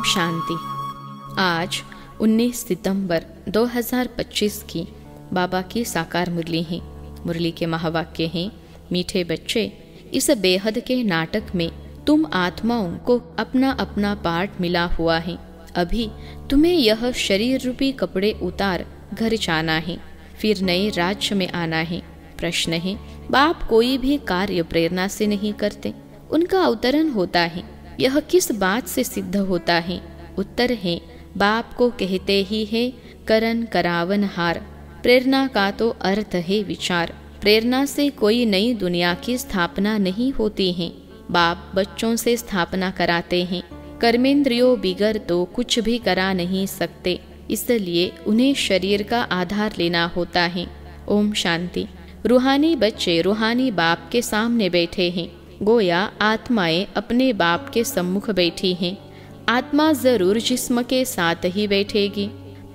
शांति। आज 19 सितंबर 2025 की बाबा की साकार मुरली है। मुरली के महावाक्य हैं, मीठे बच्चे, इस बेहद के नाटक में तुम आत्माओं को अपना अपना पार्ट मिला हुआ है। अभी तुम्हें यह शरीर रूपी कपड़े उतार घर जाना है, फिर नए राज्य में आना है। प्रश्न है, बाप कोई भी कार्य प्रेरणा से नहीं करते, उनका अवतरण होता है। यह किस बात से सिद्ध होता है? उत्तर है, बाप को कहते ही है करन करावन हार। प्रेरणा का तो अर्थ है विचार। प्रेरणा से कोई नई दुनिया की स्थापना नहीं होती है। बाप बच्चों से स्थापना कराते हैं। कर्मेंद्रियों बिगर तो कुछ भी करा नहीं सकते, इसलिए उन्हें शरीर का आधार लेना होता है। ओम शांति। रूहानी बच्चे रूहानी बाप के सामने बैठे हैं, गोया आत्माएं अपने बाप के सम्मुख बैठी हैं। आत्मा जरूर जिस्म के साथ ही बैठेगी।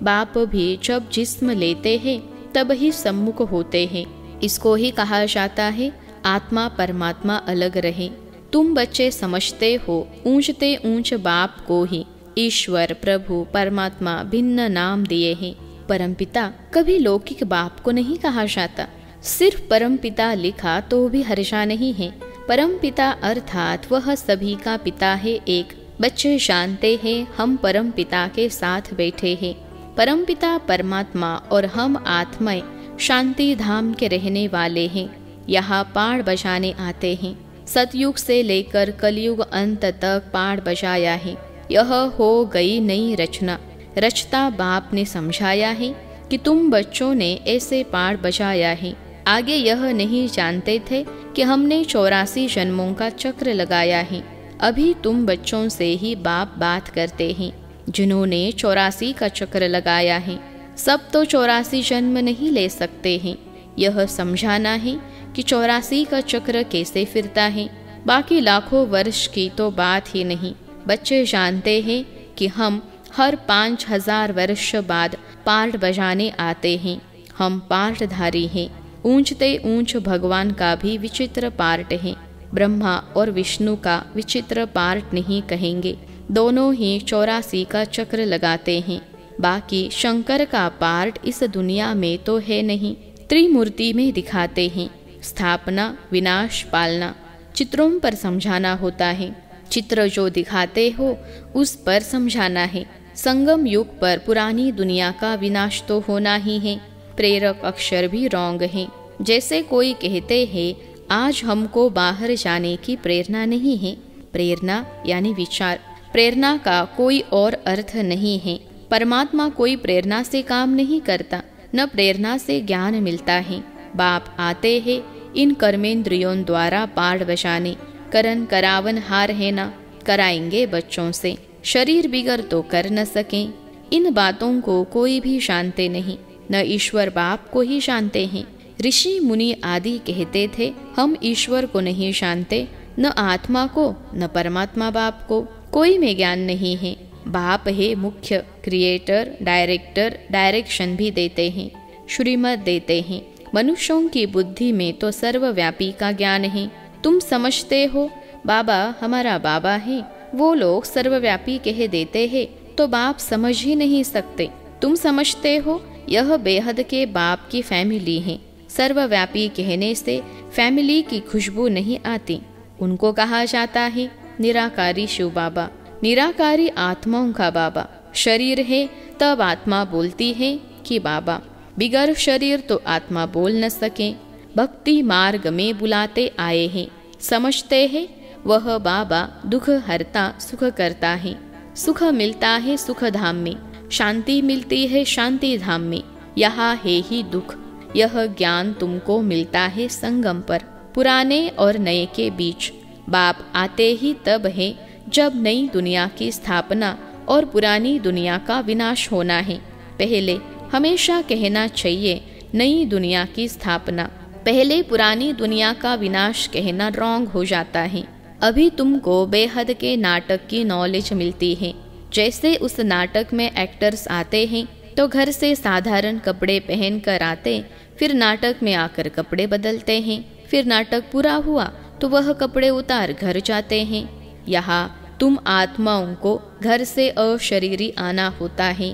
बाप भी जब जिस्म लेते हैं तब ही सम्मुख होते हैं। इसको ही कहा जाता है आत्मा परमात्मा अलग रहे। तुम बच्चे समझते हो ऊंचते ऊंच बाप को ही ईश्वर, प्रभु, परमात्मा भिन्न नाम दिए हैं। परमपिता कभी लौकिक बाप को नहीं कहा जाता। सिर्फ परमपिता लिखा तो भी हर्षा नहीं है। परमपिता अर्थात वह सभी का पिता है एक। बच्चे जानते हैं हम परम पिता के साथ बैठे हैं। परमपिता परमात्मा और हम आत्माएं शांति धाम के रहने वाले हैं। यहाँ पाड़ बजाने आते हैं। सतयुग से लेकर कलयुग अंत तक पाड़ बजाया है। यह हो गई नई रचना। रचता बाप ने समझाया है कि तुम बच्चों ने ऐसे पाड़ बजाया है। आगे यह नहीं जानते थे कि हमने 84 जन्मों का चक्र लगाया है। अभी तुम बच्चों से ही बाप बात करते हैं जिन्होंने 84 का चक्र लगाया है। सब तो 84 जन्म नहीं ले सकते हैं। यह समझाना है कि 84 का चक्र कैसे फिरता है। बाकी लाखों वर्ष की तो बात ही नहीं। बच्चे जानते हैं कि हम हर 5000 वर्ष बाद पार्ट बजाने आते हैं। हम पार्टधारी हैं। ऊंचते ऊंच भगवान का भी विचित्र पार्ट है। ब्रह्मा और विष्णु का विचित्र पार्ट नहीं कहेंगे। दोनों ही 84 का चक्र लगाते हैं। बाकी शंकर का पार्ट इस दुनिया में तो है नहीं। त्रिमूर्ति में दिखाते हैं। स्थापना, विनाश, पालना चित्रों पर समझाना होता है। चित्र जो दिखाते हो उस पर समझाना है। संगम युग पर पुरानी दुनिया का विनाश तो होना ही है। प्रेरक अक्षर भी रॉन्ग हैं। जैसे कोई कहते हैं आज हमको बाहर जाने की प्रेरणा नहीं है। प्रेरणा यानी विचार। प्रेरणा का कोई और अर्थ नहीं है। परमात्मा कोई प्रेरणा से काम नहीं करता, न प्रेरणा से ज्ञान मिलता है। बाप आते हैं इन कर्मेंद्रियों द्वारा पाड़ बजाने। करन करावन हार है ना, कराएंगे बच्चों से। शरीर बिगर तो कर न सकें। इन बातों को कोई भी जानते नहीं, न ईश्वर बाप को ही जानते हैं। ऋषि मुनि आदि कहते थे हम ईश्वर को नहीं जानते, न आत्मा को, न परमात्मा बाप को। कोई में ज्ञान नहीं है। बाप है मुख्य, क्रिएटर, डायरेक्टर, डायरेक्शन भी देते हैं, श्रीमत देते हैं। मनुष्यों की बुद्धि में तो सर्वव्यापी का ज्ञान है। तुम समझते हो बाबा हमारा बाबा है, वो लोग सर्वव्यापी कह देते हैं तो बाप समझ ही नहीं सकते। तुम समझते हो यह बेहद के बाप की फैमिली है। सर्वव्यापी कहने से फैमिली की खुशबू नहीं आती। उनको कहा जाता है निराकारी शिव बाबा, निराकारी आत्माओं का बाबा। शरीर है तब आत्मा बोलती है कि बाबा। बिगर शरीर तो आत्मा बोल न सके। भक्ति मार्ग में बुलाते आए हैं। समझते हैं वह बाबा दुख हरता सुख करता है। सुख मिलता है सुख धाम में, शांति मिलती है शांति धाम में। यहाँ है ही दुख। यह ज्ञान तुमको मिलता है संगम पर, पुराने और नए के बीच। बाप आते ही तब है जब नई दुनिया की स्थापना और पुरानी दुनिया का विनाश होना है। पहले हमेशा कहना चाहिए नई दुनिया की स्थापना, पहले पुरानी दुनिया का विनाश कहना रॉन्ग हो जाता है। अभी तुमको बेहद के नाटक की नॉलेज मिलती है। जैसे उस नाटक में एक्टर्स आते हैं तो घर से साधारण कपड़े पहन कर आते, फिर नाटक में आकर कपड़े बदलते हैं। फिर नाटक पूरा हुआ तो वह कपड़े उतार घर जाते हैं। यहाँ तुम आत्माओं को घर से अशरीरी आना होता है।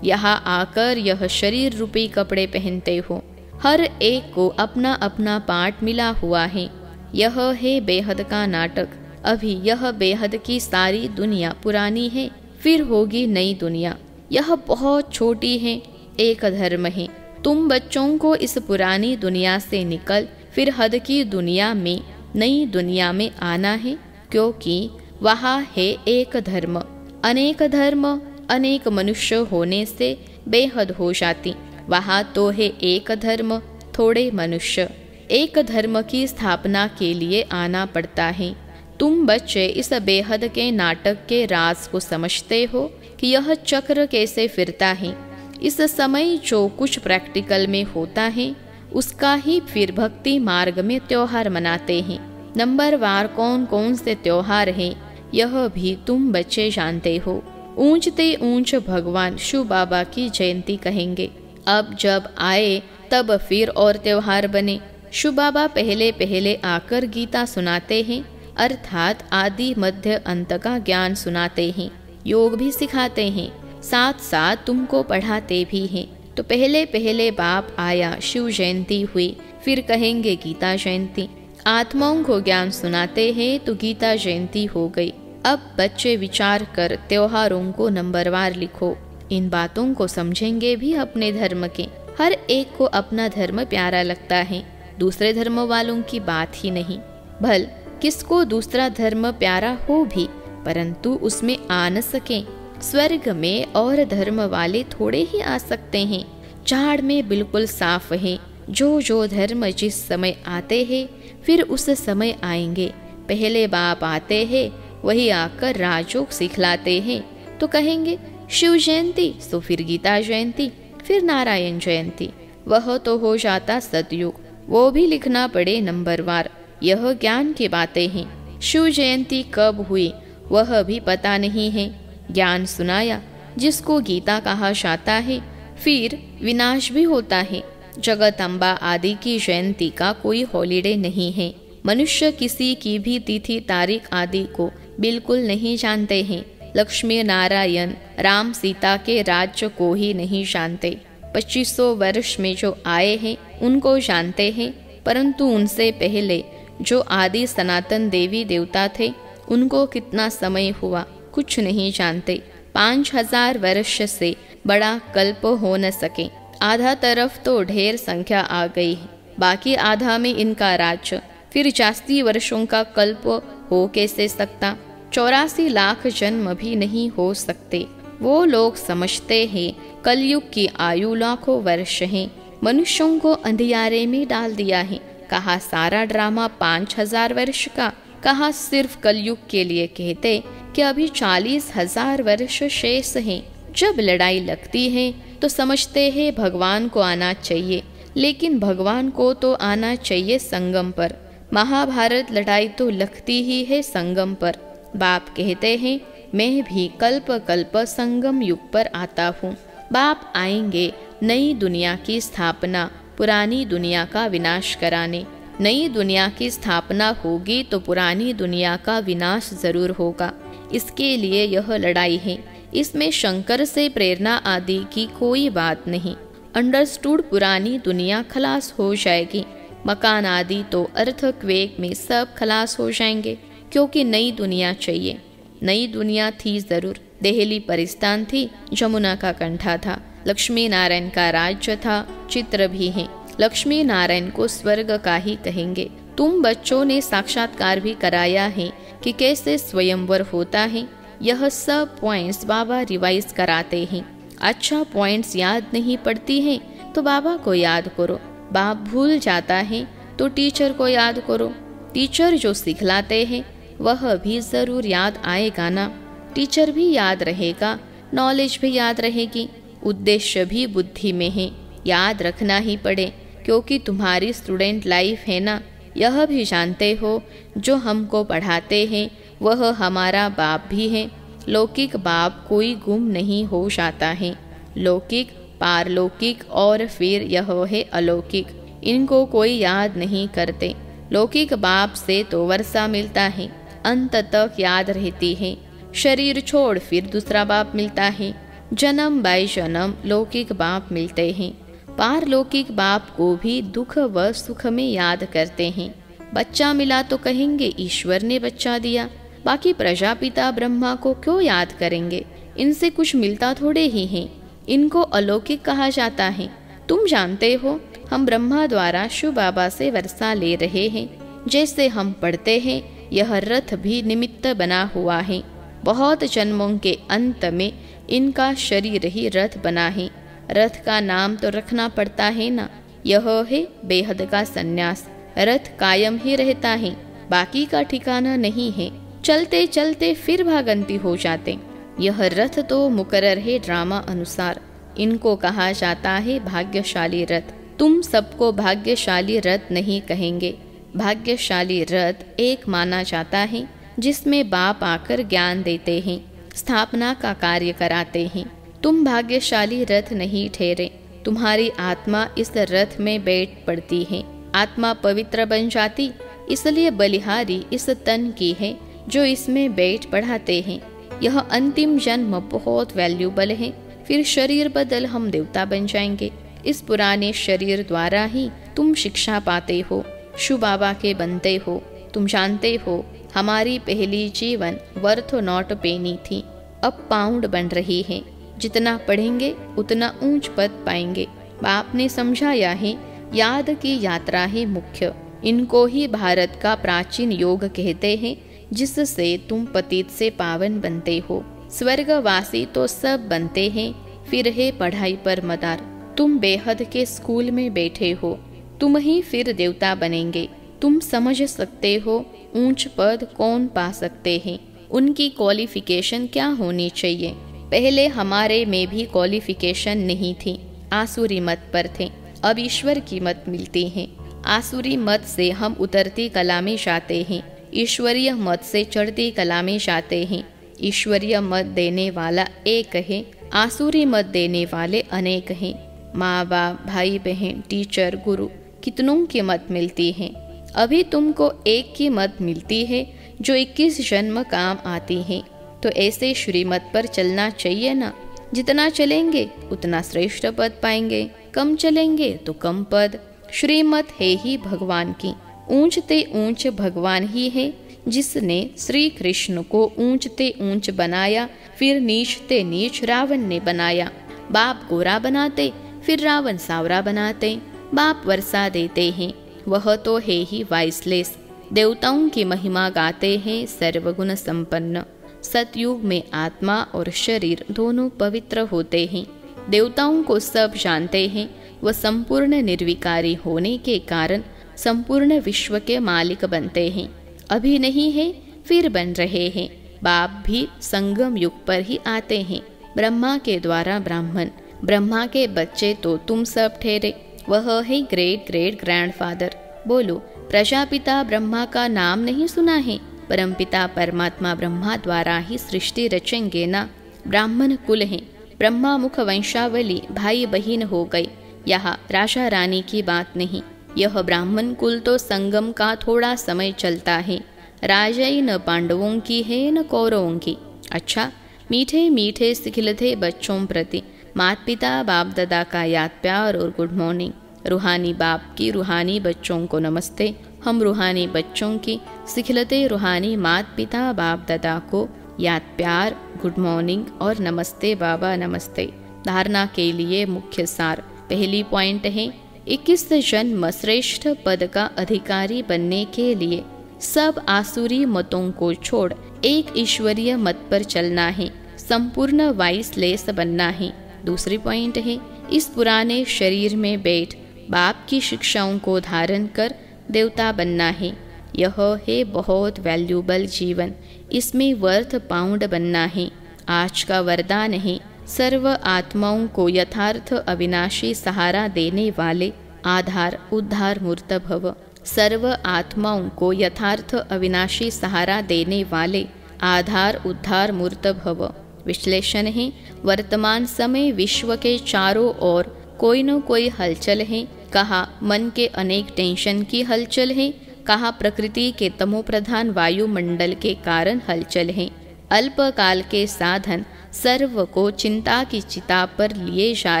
यहाँ आकर यह शरीर रूपी कपड़े पहनते हो। हर एक को अपना अपना पार्ट मिला हुआ है। यह है बेहद का नाटक। अभी यह बेहद की सारी दुनिया पुरानी है, फिर होगी नई दुनिया। यह बहुत छोटी है, एक धर्म है। तुम बच्चों को इस पुरानी दुनिया से निकल फिर हद की दुनिया में, नई दुनिया में आना है, क्योंकि वहाँ है एक धर्म। अनेक धर्म, अनेक मनुष्य होने से बेहद हो जाती। वहाँ तो है एक धर्म, थोड़े मनुष्य। एक धर्म की स्थापना के लिए आना पड़ता है। तुम बच्चे इस बेहद के नाटक के राज को समझते हो कि यह चक्र कैसे फिरता है। इस समय जो कुछ प्रैक्टिकल में होता है उसका ही फिर भक्ति मार्ग में त्योहार मनाते हैं। नंबरवार कौन कौन से त्योहार हैं यह भी तुम बच्चे जानते हो। ऊंचते ऊंच भगवान शिव बाबा की जयंती कहेंगे। अब जब आए तब फिर और त्योहार बने। शिव बाबा पहले पहले आकर गीता सुनाते हैं, अर्थात आदि मध्य अंत का ज्ञान सुनाते हैं। योग भी सिखाते हैं, साथ साथ तुमको पढ़ाते भी हैं। तो पहले पहले बाप आया, शिव जयंती हुई, फिर कहेंगे गीता जयंती। आत्माओं को ज्ञान सुनाते हैं तो गीता जयंती हो गई। अब बच्चे विचार कर त्योहारों को नंबरवार लिखो। इन बातों को समझेंगे भी अपने धर्म के। हर एक को अपना धर्म प्यारा लगता है, दूसरे धर्म वालों की बात ही नहीं। भल किसको दूसरा धर्म प्यारा हो भी, परंतु उसमें आ न सके। स्वर्ग में और धर्म वाले थोड़े ही आ सकते हैं। झाड़ में बिल्कुल साफ है। जो धर्म जिस समय आते हैं फिर उस समय आएंगे। पहले बाप आते हैं, वही आकर राजयोग सिखलाते हैं। तो कहेंगे शिव जयंती, तो फिर गीता जयंती, फिर नारायण जयंती। वह तो हो जाता सतयुग, वो भी लिखना पड़े नंबरवार। यह ज्ञान की बातें हैं। शिव जयंती कब हुई वह भी पता नहीं है। ज्ञान सुनाया जिसको गीता कहा जाता है, फिर विनाश भी होता है। जगदम्बा आदि की जयंती का कोई हॉलिडे नहीं है। मनुष्य किसी की भी तिथि तारीख आदि को बिल्कुल नहीं जानते हैं। लक्ष्मी नारायण राम सीता के राज्य को ही नहीं जानते। 2500 वर्ष में जो आए हैं उनको जानते हैं, परंतु उनसे पहले जो आदि सनातन देवी देवता थे उनको कितना समय हुआ कुछ नहीं जानते। 5000 वर्ष से बड़ा कल्प हो न सके। आधा तरफ तो ढेर संख्या आ गई है, बाकी आधा में इनका राज्य। फिर जास्ती वर्षों का कल्प हो कैसे सकता। 84 लाख जन्म भी नहीं हो सकते। वो लोग समझते हैं कलयुग की आयु लाखों वर्ष है। मनुष्यों को अंधियारे में डाल दिया है। कहा सारा ड्रामा 5000 वर्ष का, कहा सिर्फ कलयुग के लिए कहते कि अभी 40,000 वर्ष शेष हैं। जब लड़ाई लगती है तो समझते हैं भगवान को आना चाहिए, लेकिन भगवान को तो आना चाहिए संगम पर। महाभारत लड़ाई तो लगती ही है संगम पर। बाप कहते हैं मैं भी कल्प कल्प संगम युग पर आता हूँ। बाप आएंगे नई दुनिया की स्थापना, पुरानी दुनिया का विनाश कराने। नई दुनिया की स्थापना होगी तो पुरानी दुनिया का विनाश जरूर होगा। इसके लिए यह लड़ाई है। इसमें शंकर से प्रेरणा आदि की कोई बात नहीं। अंडरस्टूड पुरानी दुनिया खलास हो जाएगी। मकान आदि तो अर्थक्वेक में सब खलास हो जाएंगे, क्योंकि नई दुनिया चाहिए। नई दुनिया थी जरूर। देहली परिस्तान थी, जमुना का कंठा था, लक्ष्मी नारायण का राज्य था, चित्र भी है। लक्ष्मी नारायण को स्वर्ग का ही कहेंगे। तुम बच्चों ने साक्षात्कार भी कराया है कि कैसे स्वयंवर होता है। यह सब पॉइंट्स बाबा रिवाइज कराते हैं। अच्छा पॉइंट्स याद नहीं पड़ती हैं तो बाबा को याद करो। बाप भूल जाता है तो टीचर को याद करो। टीचर जो सिखलाते हैं वह भी जरूर याद आएगा ना। टीचर भी याद रहेगा, नॉलेज भी याद रहेगी, उद्देश्य भी बुद्धि में है। याद रखना ही पड़े, क्योंकि तुम्हारी स्टूडेंट लाइफ है ना। यह भी जानते हो जो हमको पढ़ाते हैं वह हमारा बाप भी है। लौकिक बाप कोई गुम नहीं हो जाता है। लौकिक, पारलौकिक और फिर यह है अलौकिक। इनको कोई याद नहीं करते। लौकिक बाप से तो वर्षा मिलता है, अंत तक याद रहती है। शरीर छोड़ फिर दूसरा बाप मिलता है। जन्म बाय जन्म लौकिक बाप मिलते हैं। पारलौकिक बाप को भी दुख व सुख में याद करते हैं। बच्चा मिला तो कहेंगे ईश्वर ने बच्चा दिया, बाकी प्रजापिता ब्रह्मा को क्यों याद करेंगे? इनसे कुछ मिलता थोड़े ही हैं। इनको अलौकिक कहा जाता है। तुम जानते हो हम ब्रह्मा द्वारा शिव बाबा से वर्षा ले रहे हैं। जैसे हम पढ़ते हैं यह रथ भी निमित्त बना हुआ है। बहुत जन्मों के अंत में इनका शरीर ही रथ बना है। रथ का नाम तो रखना पड़ता है ना। यह है बेहद का सन्यास। रथ कायम ही रहता है, बाकी का ठिकाना नहीं है। चलते चलते फिर भागंती हो जाते। यह रथ तो मुकर्रर है ड्रामा अनुसार। इनको कहा जाता है भाग्यशाली रथ। तुम सबको भाग्यशाली रथ नहीं कहेंगे। भाग्यशाली रथ एक माना जाता है जिसमें बाप आकर ज्ञान देते हैं, स्थापना का कार्य कराते हैं। तुम भाग्यशाली रथ नहीं ठहरे। तुम्हारी आत्मा इस रथ में बैठ पड़ती है। आत्मा पवित्र बन जाती, इसलिए बलिहारी इस तन की है जो इसमें बैठ पढ़ाते हैं। यह अंतिम जन्म बहुत वैल्यूबल है। फिर शरीर बदल हम देवता बन जाएंगे। इस पुराने शरीर द्वारा ही तुम शिक्षा पाते हो, शिव बाबा के बनते हो। तुम जानते हो हमारी पहली जीवन वर्थ नॉट पेनी थी, अब पाउंड बन रही है। जितना पढ़ेंगे उतना ऊंच पद पाएंगे। बाप ने समझाया है याद की यात्रा ही मुख्य। इनको ही भारत का प्राचीन योग कहते हैं, जिससे तुम पतित से पावन बनते हो। स्वर्गवासी तो सब बनते हैं, फिर है पढ़ाई पर मदार। तुम बेहद के स्कूल में बैठे हो, तुम ही फिर देवता बनेंगे। तुम समझ सकते हो ऊंच पद कौन पा सकते हैं, उनकी क्वालिफिकेशन क्या होनी चाहिए। पहले हमारे में भी क्वालिफिकेशन नहीं थी, आसुरी मत पर थे। अब ईश्वर की मत मिलती है। आसुरी मत से हम उतरती कला में जाते हैं, ईश्वरीय मत से चढ़ती कला में जाते हैं। ईश्वरीय मत देने वाला एक है, आसुरी मत देने वाले अनेक हैं। माँ बाप, भाई बहन, टीचर, गुरु, कितनों की मत मिलती है। अभी तुमको एक की मत मिलती है जो 21 जन्म काम आती है। तो ऐसे श्रीमत पर चलना चाहिए ना। जितना चलेंगे उतना श्रेष्ठ पद पाएंगे, कम चलेंगे तो कम पद। श्रीमत है ही भगवान की। ऊंचते ऊंच भगवान ही है, जिसने श्री कृष्ण को ऊंचते ऊंच बनाया, फिर नीचते नीच रावण ने बनाया। बाप गोरा बनाते, फिर रावण सावरा बनाते। बाप वर्षा देते हैं, वह तो है ही वाइसलेस। देवताओं की महिमा गाते हैं सर्वगुण संपन्न। सतयुग में आत्मा और शरीर दोनों पवित्र होते हैं। देवताओं को सब जानते हैं। वह संपूर्ण निर्विकारी होने के कारण संपूर्ण विश्व के मालिक बनते हैं। अभी नहीं है, फिर बन रहे हैं। बाप भी संगम युग पर ही आते हैं। ब्रह्मा के द्वारा ब्राह्मण, ब्रह्मा के बच्चे तो तुम सब ठहरे। वह है ग्रेट ग्रेट ग्रैंडफादर। बोलो, प्रजापिता ब्रह्मा का नाम नहीं सुना है? परमपिता परमात्मा ब्रह्मा द्वारा ही सृष्टि रचेंगे ना। ब्राह्मण कुल है, ब्रह्मा मुख वंशावली भाई बहन हो गई। यहाँ राजा रानी की बात नहीं। यह ब्राह्मण कुल तो संगम का थोड़ा समय चलता है। राजाई न पांडवों की है न कौरवों की। अच्छा, मीठे मीठे सिखिलते बच्चों प्रति माता पिता बाप दादा का याद प्यार और गुड मॉर्निंग। रूहानी बाप की रूहानी बच्चों को नमस्ते। हम रूहानी बच्चों की सिखलते रूहानी माता पिता बाप दादा को याद प्यार, गुड मॉर्निंग और नमस्ते बाबा नमस्ते। धारणा के लिए मुख्य सार। पहली पॉइंट है 21 जन्म श्रेष्ठ पद का अधिकारी बनने के लिए सब आसुरी मतों को छोड़ एक ईश्वरीय मत पर चलना है। संपूर्ण वाइसलेस बनना है। दूसरी पॉइंट है इस पुराने शरीर में बैठ बाप की शिक्षाओं को धारण कर देवता बनना है। यह है बहुत वैल्यूबल जीवन। इसमें वर्थ पाउंड बनना है। आज का वरदान है सर्व आत्माओं को यथार्थ अविनाशी सहारा देने वाले आधार उद्धार मूर्त भव। सर्व आत्माओं को यथार्थ अविनाशी सहारा देने वाले आधार उद्धार मूर्त भव। विश्लेषण है वर्तमान समय विश्व के चारों ओर कोई न कोई हलचल है। कहा मन के अनेक टेंशन की हलचल है, कहा प्रकृति के तमोप्रधान वायुमंडल के कारण हलचल है। अल्पकाल के साधन सर्व को चिंता की चिता पर लिए जा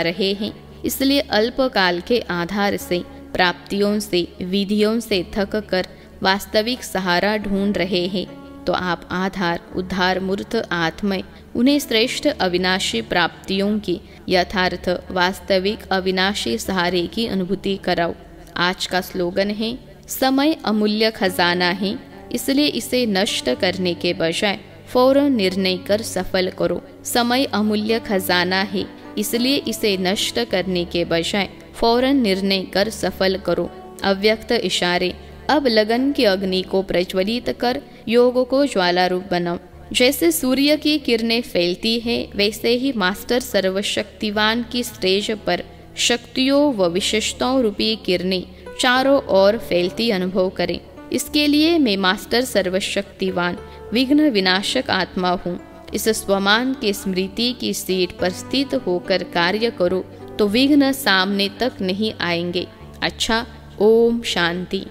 रहे हैं। इसलिए अल्पकाल के आधार से, प्राप्तियों से, विधियों से थक कर वास्तविक सहारा ढूंढ रहे हैं। तो आप आधार, उद्धार मूर्त आत्मय उन्हें श्रेष्ठ अविनाशी प्राप्तियों की यथार्थ वास्तविक अविनाशी सहारे की अनुभूति कराओ। आज का स्लोगन है, समय अमूल्य खजाना है, इसलिए इसे नष्ट करने के बजाय फौरन निर्णय कर सफल करो। समय अमूल्य खजाना है, इसलिए इसे नष्ट करने के बजाय फौरन निर्णय कर सफल करो। अव्यक्त इशारे, अब लगन की अग्नि को प्रज्वलित कर योग को ज्वाला रूप बनाओ। जैसे सूर्य की किरणें फैलती है, वैसे ही मास्टर सर्वशक्तिवान की स्टेज पर शक्तियों व विशेषताओं रूपी किरणें चारों ओर फैलती अनुभव करें। इसके लिए मैं मास्टर सर्वशक्तिवान विघ्न विनाशक आत्मा हूँ, इस स्वमान के स्मृति की सीट पर स्थित होकर कार्य करो तो विघ्न सामने तक नहीं आएंगे। अच्छा, ओम शांति।